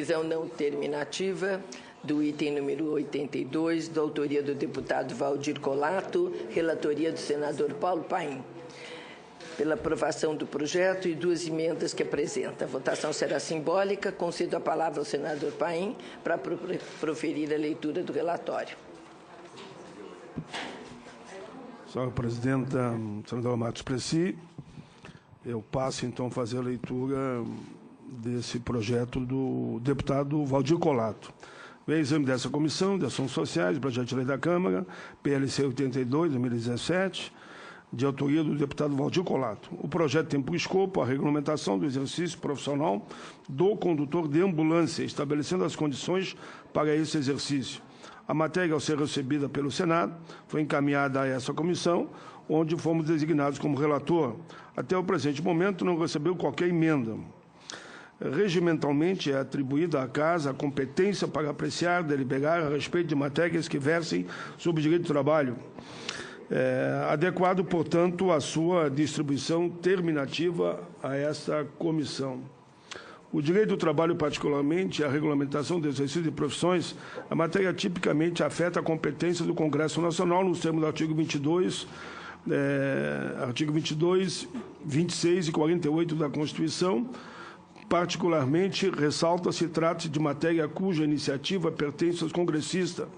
Decisão não terminativa do item número 82, da autoria do deputado Valdir Colato, relatoria do senador Paulo Paim. Pela aprovação do projeto e duas emendas que apresenta. A votação será simbólica. Concedo a palavra ao senador Paim para proferir a leitura do relatório. Senhora Presidenta, senadora Matos Pressi, eu passo, então, a fazer a leitura desse projeto do deputado Valdir Colato. Vem exame dessa Comissão de Ações Sociais, projeto de lei da Câmara, PLC 82, 2017, de autoria do deputado Valdir Colato. O projeto tem por escopo a regulamentação do exercício profissional do condutor de ambulância, estabelecendo as condições para esse exercício. A matéria, ao ser recebida pelo Senado, foi encaminhada a essa comissão, onde fomos designados como relator. Até o presente momento, não recebeu qualquer emenda. Regimentalmente, é atribuída à Casa a competência para apreciar, deliberar a respeito de matérias que versem sobre o direito do trabalho. Adequado, portanto, à sua distribuição terminativa a esta comissão. O direito do trabalho, particularmente, a regulamentação do exercício de profissões, a matéria tipicamente afeta a competência do Congresso Nacional, nos termos do artigo 22, 26 e 48 da Constituição. Particularmente, ressalta-se, trata-se de matéria cuja iniciativa pertence aos congressistas,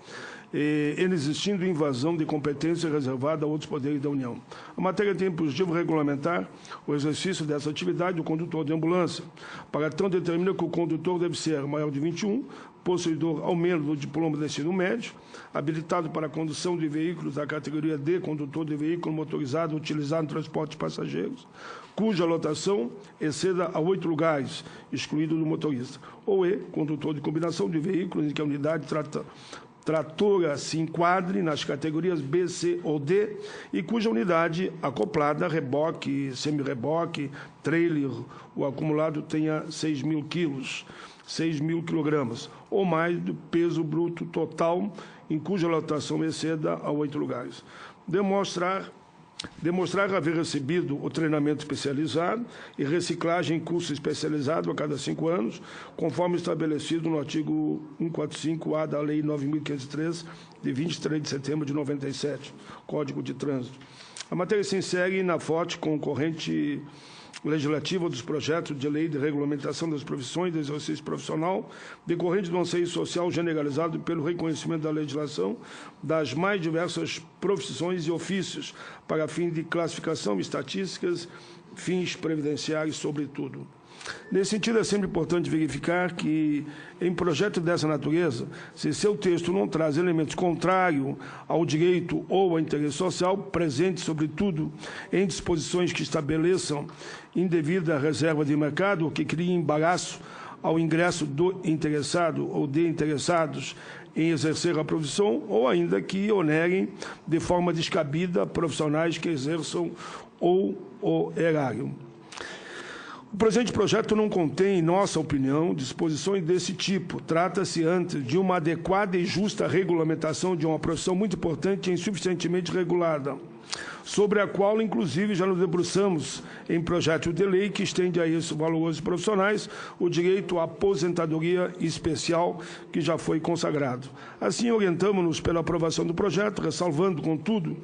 inexistindo invasão de competência reservada a outros poderes da União. A matéria tem por objetivo regulamentar o exercício dessa atividade do condutor de ambulância. Para tanto, determina que o condutor deve ser maior de 21, possuidor ao menos do diploma de ensino médio, habilitado para a condução de veículos da categoria D, condutor de veículo motorizado utilizado no transporte de passageiros, cuja lotação exceda a 8 lugares, excluído do motorista, ou E, condutor de combinação de veículos em que a unidade tratora se enquadre nas categorias B, C ou D e cuja unidade acoplada, reboque, semi-reboque, trailer, o acumulado tenha 6.000 quilos, 6.000 quilogramas, ou mais do peso bruto total, em cuja lotação exceda a 8 lugares. Demonstrar haver recebido o treinamento especializado e reciclagem em curso especializado a cada 5 anos, conforme estabelecido no artigo 145-A da Lei 9.503, de 23 de setembro de 97, Código de Trânsito. A matéria se insere na forte concorrente legislativa dos projetos de lei de regulamentação das profissões de exercício profissional, decorrente do anseio social generalizado pelo reconhecimento da legislação das mais diversas profissões e ofícios, para fim de classificação, estatísticas, fins previdenciários, sobretudo. Nesse sentido, é sempre importante verificar que, em projeto dessa natureza, se seu texto não traz elementos contrários ao direito ou ao interesse social, presente, sobretudo, em disposições que estabeleçam indevida reserva de mercado ou que criem embaraço ao ingresso do interessado ou de interessados em exercer a profissão, ou ainda que onerem de forma descabida profissionais que exerçam ou o erário. O presente projeto não contém, em nossa opinião, disposições desse tipo. Trata-se, antes, de uma adequada e justa regulamentação de uma profissão muito importante e insuficientemente regulada, sobre a qual, inclusive, já nos debruçamos em projeto de lei que estende a esses valorosos profissionais o direito à aposentadoria especial que já foi consagrado. Assim, orientamos-nos pela aprovação do projeto, ressalvando, contudo,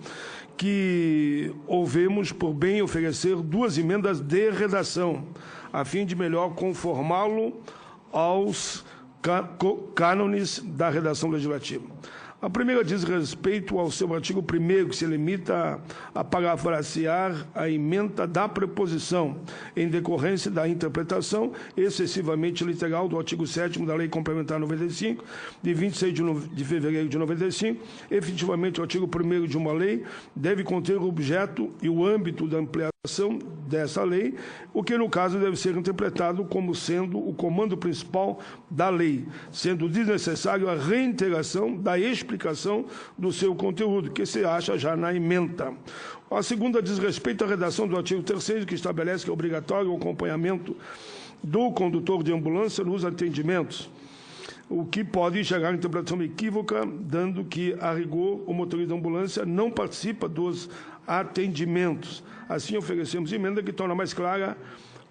que houvemos por bem oferecer duas emendas de redação, a fim de melhor conformá-lo aos cânones da redação legislativa. A primeira diz respeito ao seu artigo 1º, que se limita a parafrasear a ementa da preposição, em decorrência da interpretação excessivamente literal do artigo 7º da Lei Complementar 95, de 26 de fevereiro de 95. Efetivamente, o artigo 1º de uma lei deve conter o objeto e o âmbito da ampliação dessa lei, o que, no caso, deve ser interpretado como sendo o comando principal da lei, sendo desnecessário a reiteração da explicação do seu conteúdo, que se acha já na ementa. A segunda diz respeito à redação do artigo 3º, que estabelece que é obrigatório o acompanhamento do condutor de ambulância nos atendimentos, o que pode gerar interpretação equívoca, dando que, a rigor, o motorista da ambulância não participa dos atendimentos. Assim, oferecemos emenda que torna mais clara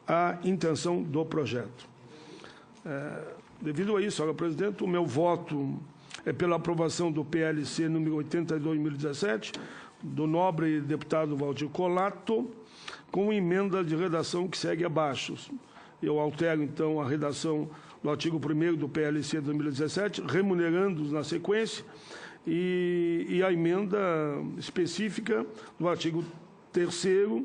a intenção do projeto. Devido a isso, senhora presidente, o meu voto é pela aprovação do PLC número 82/2017, do nobre deputado Valdir Colato, com emenda de redação que segue abaixo. Eu altero, então, a redação do artigo 1º do PLC 2017, remunerando-os na sequência, e a emenda específica do artigo 3º,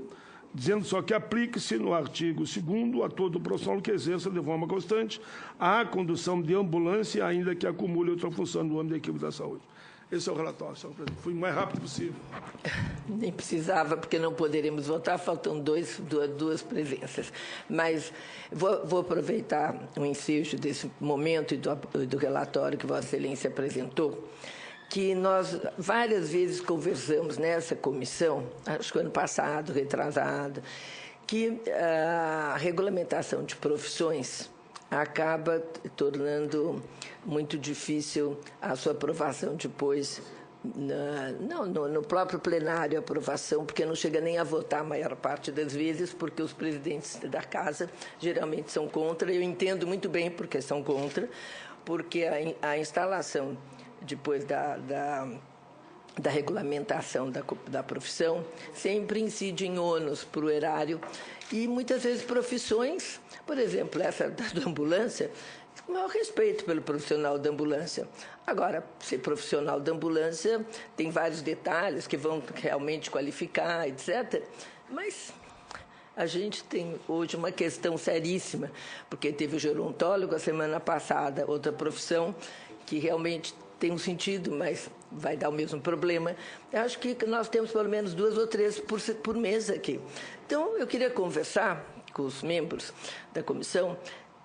dizendo só que aplique-se no artigo 2º a todo profissional que exerça de forma constante a condução de ambulância, ainda que acumule outra função no âmbito da equipe da saúde. Esse é o relatório, senhor presidente. Fui o mais rápido possível. Nem precisava, porque não poderemos votar, faltam duas presenças. Mas vou aproveitar o ensejo desse momento e do relatório que Vossa Excelência apresentou, que nós várias vezes conversamos nessa comissão, acho que ano passado, retrasado, que a regulamentação de profissões acaba tornando muito difícil a sua aprovação depois, no próprio plenário, a aprovação, porque não chega nem a votar a maior parte das vezes, porque os presidentes da Casa geralmente são contra. Eu entendo muito bem porque são contra, porque a instalação depois da regulamentação da profissão sempre incide em ônus para o erário e muitas vezes profissões, por exemplo, essa da ambulância, com o maior respeito pelo profissional da ambulância. Agora, ser profissional da ambulância tem vários detalhes que vão realmente qualificar, etc. Mas a gente tem hoje uma questão seríssima, porque teve o gerontólogo a semana passada, outra profissão que realmente tem um sentido, mas vai dar o mesmo problema. Eu acho que nós temos pelo menos 2 ou 3 por mês aqui. Então, eu queria conversar com os membros da comissão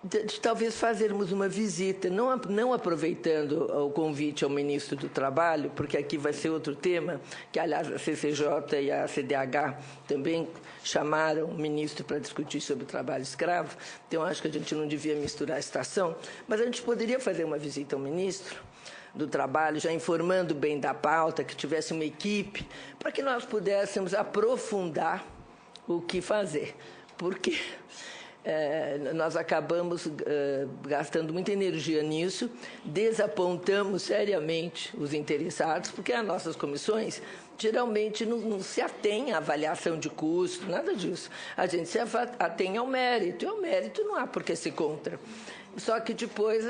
de talvez fazermos uma visita, não aproveitando o convite ao ministro do Trabalho, porque aqui vai ser outro tema, que, aliás, a CCJ e a CDH também chamaram o ministro para discutir sobre o trabalho escravo, então acho que a gente não devia misturar a situação, mas a gente poderia fazer uma visita ao ministro do Trabalho, já informando bem da pauta, que tivesse uma equipe, para que nós pudéssemos aprofundar o que fazer, porque nós acabamos gastando muita energia nisso, desapontamos seriamente os interessados, porque as nossas comissões geralmente não se atém à avaliação de custo, nada disso. A gente se atém ao mérito, e ao mérito não há por que ser contra. Só que depois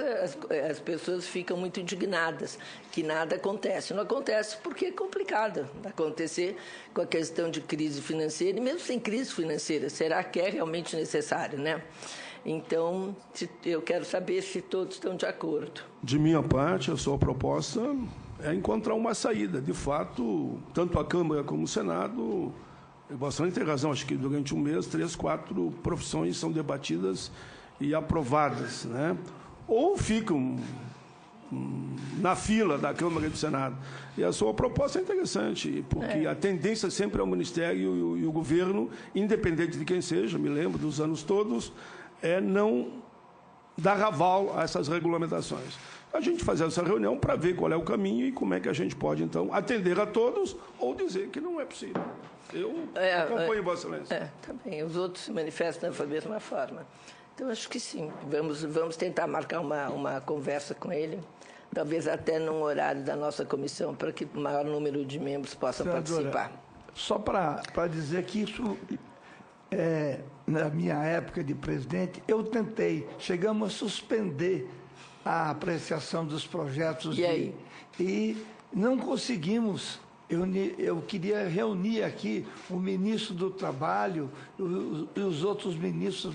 as pessoas ficam muito indignadas, que nada acontece. Não acontece porque é complicado acontecer com a questão de crise financeira, e mesmo sem crise financeira, será que é realmente necessário, né? Então, eu quero saber se todos estão de acordo. De minha parte, a sua proposta é encontrar uma saída. De fato, tanto a Câmara como o Senado, Vossa Excelência tem razão, acho que durante um mês, 3, 4 profissões são debatidas e aprovadas, né? Ou ficam na fila da Câmara e do Senado. E a sua proposta é interessante, porque a tendência sempre é o Ministério e o Governo, independente de quem seja, me lembro dos anos todos, é não dar aval a essas regulamentações. A gente fazer essa reunião para ver qual é o caminho e como é que a gente pode, então, atender a todos ou dizer que não é possível. Eu acompanho Vossa Excelência. Também. Os outros se manifestam da mesma forma. Então, acho que sim. Vamos tentar marcar uma conversa com ele, talvez até num horário da nossa comissão, para que o maior número de membros possam participar. Só para dizer que isso, na minha época de presidente, eu chegamos a suspender a apreciação dos projetos. E não conseguimos. Eu queria reunir aqui o ministro do Trabalho e os outros ministros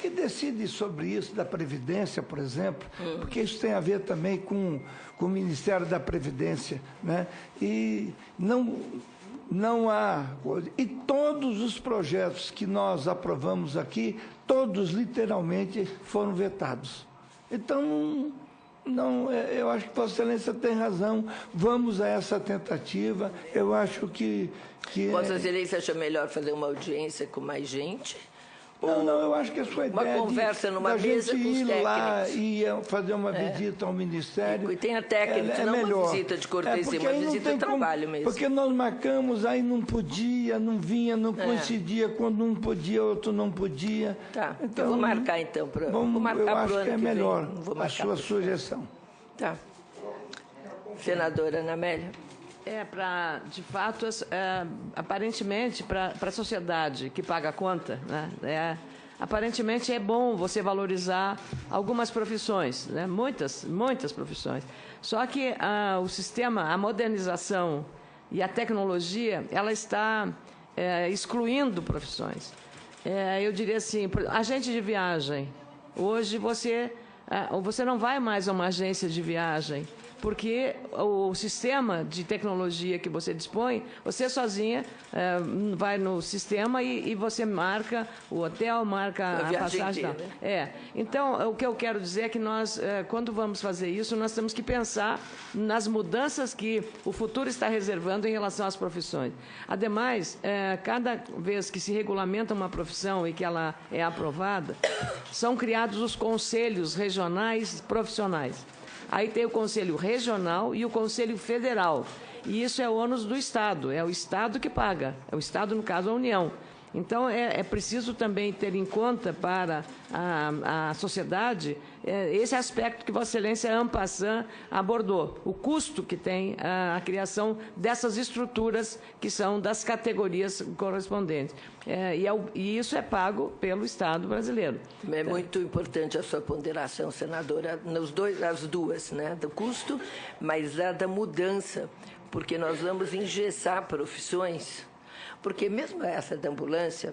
que decidem sobre isso, da Previdência, por exemplo, porque isso tem a ver também com o Ministério da Previdência, né? E não há... E todos os projetos que nós aprovamos aqui, todos literalmente foram vetados. Então, eu acho que Vossa Excelência tem razão, vamos a essa tentativa, eu acho que Vossa Excelência acha melhor fazer uma audiência com mais gente? Não, eu acho que a sua ideia uma conversa numa mesa com os técnicos. Ir lá e fazer uma visita ao Ministério. E tem a técnica, não melhor. Uma visita de cortesia, uma visita de trabalho mesmo. Porque nós marcamos, aí não podia, não vinha, não coincidia. Quando um podia, outro não podia. Tá, então, eu vou marcar então. Vou marcar eu acho que é melhor a sua sugestão. Tá. Senadora Ana Amélia. De fato, aparentemente, para a sociedade que paga a conta, né, aparentemente é bom você valorizar algumas profissões, né, muitas profissões. Só que o sistema, a modernização e a tecnologia, ela está excluindo profissões. Eu diria assim, agente de viagem. Hoje você não vai mais a uma agência de viagem, porque o sistema de tecnologia que você dispõe, você sozinha vai no sistema e você marca o hotel, marca a passagem. Né? Então, o que eu quero dizer é que nós, quando vamos fazer isso, nós temos que pensar nas mudanças que o futuro está reservando em relação às profissões. Ademais, cada vez que se regulamenta uma profissão e que ela é aprovada, são criados os conselhos regionais profissionais. Aí tem o Conselho Regional e o Conselho Federal. E isso é ônus do Estado, é o Estado que paga, é o Estado, no caso, a União. Então, é preciso também ter em conta para a sociedade esse aspecto que Vossa Excelência, en passant, abordou, o custo que tem a criação dessas estruturas que são das categorias correspondentes. E isso é pago pelo Estado brasileiro. É muito importante a sua ponderação, senadora, as duas, né, do custo, mas a da mudança, porque nós vamos engessar profissões. Porque mesmo essa da ambulância,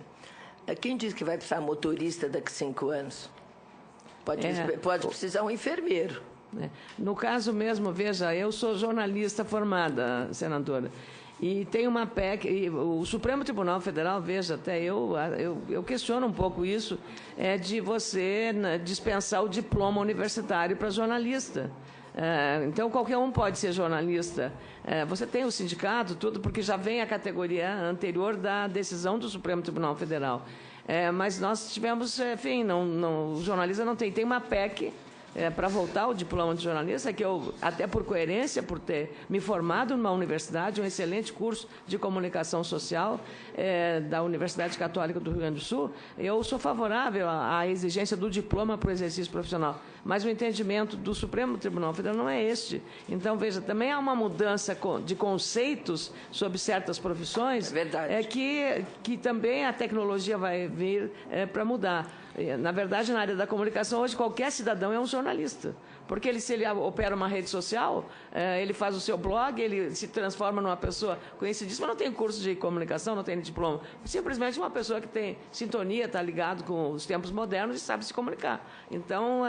quem diz que vai precisar motorista daqui a 5 anos? Pode precisar um enfermeiro. No caso mesmo, veja, eu sou jornalista formada, senadora, e tem uma PEC, e o Supremo Tribunal Federal, veja, até eu questiono um pouco isso, de você dispensar o diploma universitário para jornalista. Então, qualquer um pode ser jornalista. Você tem o sindicato, tudo, porque já vem a categoria anterior da decisão do Supremo Tribunal Federal. Mas nós tivemos, enfim, o jornalista não tem. Tem uma PEC para voltar ao diploma de jornalista, que eu, até por coerência, por ter me formado numa universidade, um excelente curso de comunicação social da Universidade Católica do Rio Grande do Sul, eu sou favorável à exigência do diploma para o exercício profissional. Mas o entendimento do Supremo Tribunal Federal não é este. Então, veja, também há uma mudança de conceitos sobre certas profissões. É verdade. Que também a tecnologia vai vir para mudar. Na verdade, na área da comunicação, hoje qualquer cidadão é um jornalista. Porque se ele opera uma rede social, ele faz o seu blog, ele se transforma numa pessoa conhecidíssima, não tem curso de comunicação, não tem diploma. Simplesmente uma pessoa que tem sintonia, está ligado com os tempos modernos e sabe se comunicar. Então,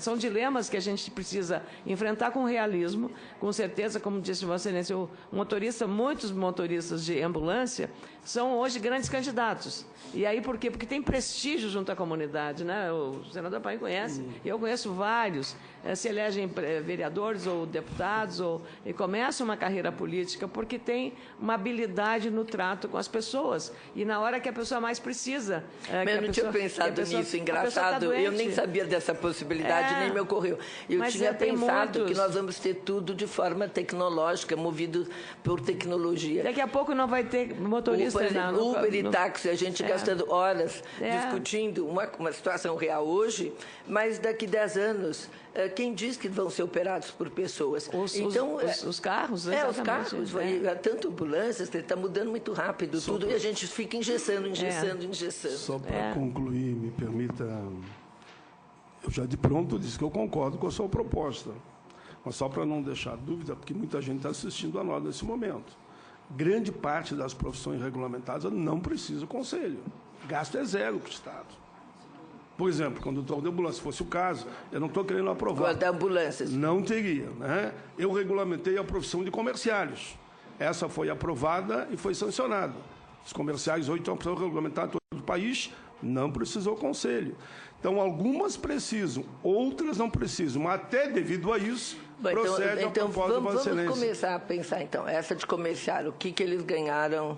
são dilemas que a gente precisa enfrentar com realismo. Com certeza, como disse Vossa Excelência, muitos motoristas de ambulância são hoje grandes candidatos. E aí por quê? Porque tem prestígio junto à comunidade, né? O senador Paim conhece, eu conheço vários, se elegem vereadores ou deputados e começam uma carreira política porque tem uma habilidade no trato com as pessoas. E na hora que a pessoa mais precisa... Eu não tinha pensado nisso, engraçado. Eu nem sabia dessa possibilidade, nem me ocorreu. Eu tinha pensado que nós vamos ter tudo de forma tecnológica, movido por tecnologia. Daqui a pouco não vai ter motorista. Por exemplo, Uber e táxi, a gente gastando horas discutindo uma situação real hoje, mas daqui 10 anos, quem diz que vão ser operados por pessoas? Os carros, exatamente. Os carros, tanto ambulâncias, está mudando muito rápido tudo, e a gente fica engessando. Só para concluir, me permita, eu já de pronto disse que eu concordo com a sua proposta, mas só para não deixar dúvida, porque muita gente está assistindo a nós nesse momento. Grande parte das profissões regulamentadas não precisa de conselho. Gasto é zero para o Estado. Por exemplo, quando o doutor de ambulância fosse o caso, eu não estou querendo aprovar. Quanto a ambulâncias? Não teria, né? Eu regulamentei a profissão de comerciários. Essa foi aprovada e foi sancionada. Os comerciários hoje estão regulamentados em todo o país, não precisou conselho. Então, algumas precisam, outras não precisam, mas até devido a isso, procede a proposta da Vossa Excelência. Vamos começar a pensar, então, essa de comerciário, o que eles ganharam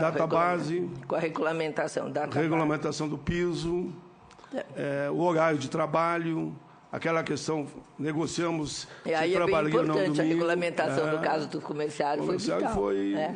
Database. Com a regulamentação. Regulamentação do piso, o horário de trabalho, aquela questão, negociamos E aí se é bem trabalharia ou não importante, domingo. a regulamentação do caso do comerciário foi vital.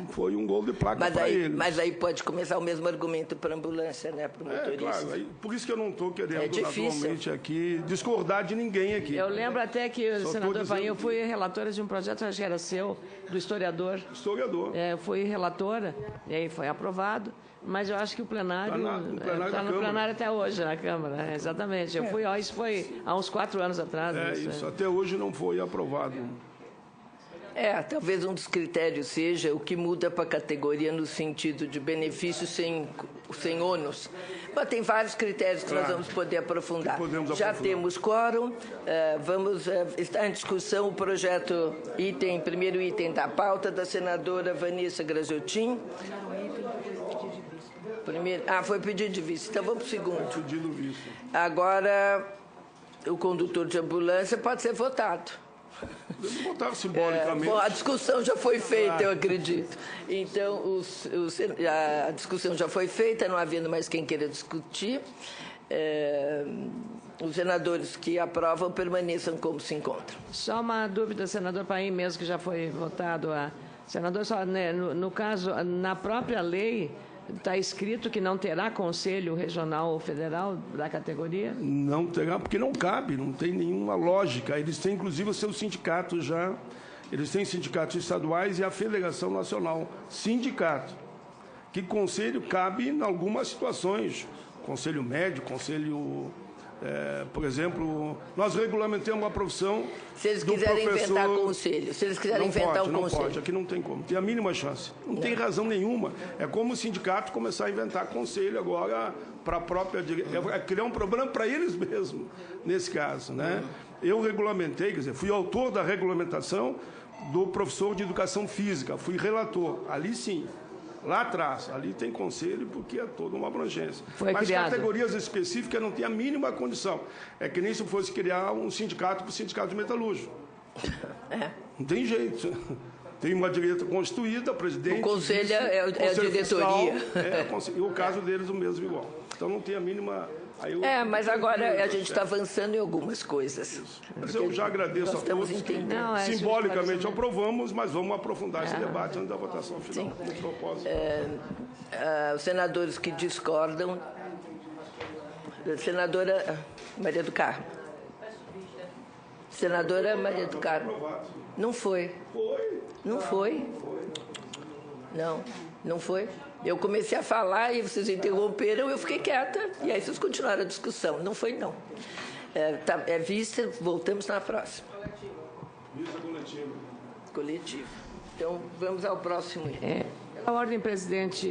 Foi um gol de placa para eles. Mas aí pode começar o mesmo argumento para a ambulância, né, para o motorista. Claro, por isso que eu não estou querendo difícil. naturalmente aqui discordar de ninguém aqui. Eu lembro até que o senador Paim, eu fui relatora de um projeto, acho que era seu, do historiador. Historiador. Eu fui relatora, e aí foi aprovado. Mas eu acho que o plenário está no plenário até hoje, na Câmara. Exatamente. Eu fui, isso foi há uns 4 anos atrás. Isso, até hoje não foi aprovado. Talvez um dos critérios seja o que muda para a categoria no sentido de benefício sem ônus. Mas tem vários critérios que nós vamos poder aprofundar. Já temos quórum, está em discussão o projeto, primeiro item da pauta, da senadora Vanessa Graziotin. Foi pedido de vista. Então vamos para o segundo. Pedido visto. Agora, o condutor de ambulância pode ser votado. Podemos votar simbolicamente. A discussão já foi feita, eu acredito. Então, a discussão já foi feita, não havendo mais quem queira discutir. Os senadores que aprovam permaneçam como se encontram. Só uma dúvida, senador Paim, mesmo que já foi votado. Senador, só, né, no caso, na própria lei, está escrito que não terá conselho regional ou federal da categoria? Não terá, porque não cabe, não tem nenhuma lógica. Eles têm, inclusive, os seus sindicatos já. Eles têm sindicatos estaduais e a Federação Nacional. Sindicato. Que conselho cabe em algumas situações. Conselho médico, conselho... por exemplo, nós regulamentamos a profissão. Se eles quiserem inventar conselho, se eles quiserem inventar um conselho. Não pode, aqui não tem como, tem a mínima chance. Não tem razão nenhuma. É como o sindicato começar a inventar conselho agora para a própria direção. É criar um problema para eles mesmos, nesse caso, né? Eu regulamentei, quer dizer, fui autor da regulamentação do professor de educação física, fui relator, ali sim. Lá atrás, ali tem conselho porque é toda uma abrangência. Mas categorias específicas não tem a mínima condição. É que nem se fosse criar um sindicato para o sindicato de metalúrgico. Não tem jeito. Tem uma diretoria constituída, presidente... O conselho é a diretoria. E o caso deles o mesmo igual. Então não tem a mínima... mas agora a gente está avançando em algumas coisas. Mas eu já agradeço a todos. Simbolicamente aprovamos, mas vamos aprofundar esse debate antes da votação final. No propósito. Os senadores que discordam. Senadora Maria do Carmo. Senadora Maria do Carmo. Não foi. Não foi. Não foi. Eu comecei a falar e vocês interromperam, eu fiquei quieta. E aí vocês continuaram a discussão. Não foi, não. É vista, voltamos na próxima. Vista coletiva. Coletiva. Então, vamos ao próximo item. A ordem, presidente...